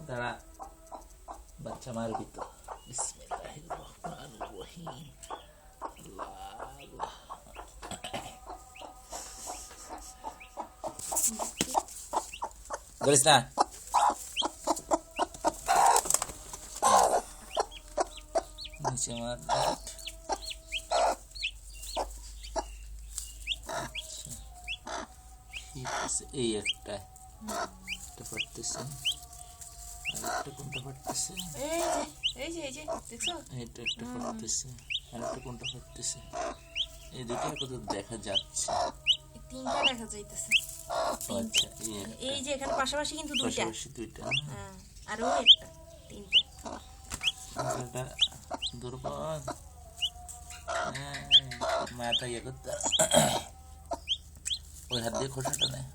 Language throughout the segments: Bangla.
দাঁড়া, বাচ্চা মারবি তো। বিসমিল্লাহির রহমানির রহিম। ধরিস না, নিচে মার। ঠিক আছে, এই একটা পারতেছে, আরেকটা কোনটা পারতেছে, এইটা একটা পারতেছে, আরেকটা কোনটা পারতেছে। এই দুটো কত দেখা যাচ্ছে, তিনটা দেখা যাইতেছে। আচ্ছা, এই যে এখানে পাশাপাশি কিন্তু দুইটা, দুইটা, আর ওই একটা, তিনটা। দুর্বল মাথা ইয়ে করতে, ওই হাত দিয়ে খোসাটা নেয়।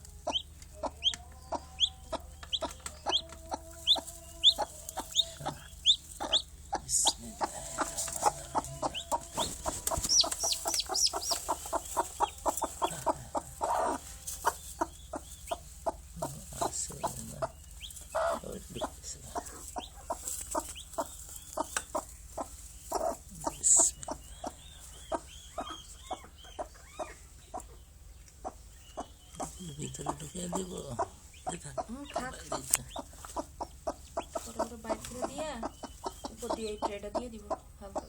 ভিতরে ঢুকিয়ে দিব, বাইর করে দিয়ে উপর দিয়ে এই ট্রেটা দিয়ে দিব হালকা।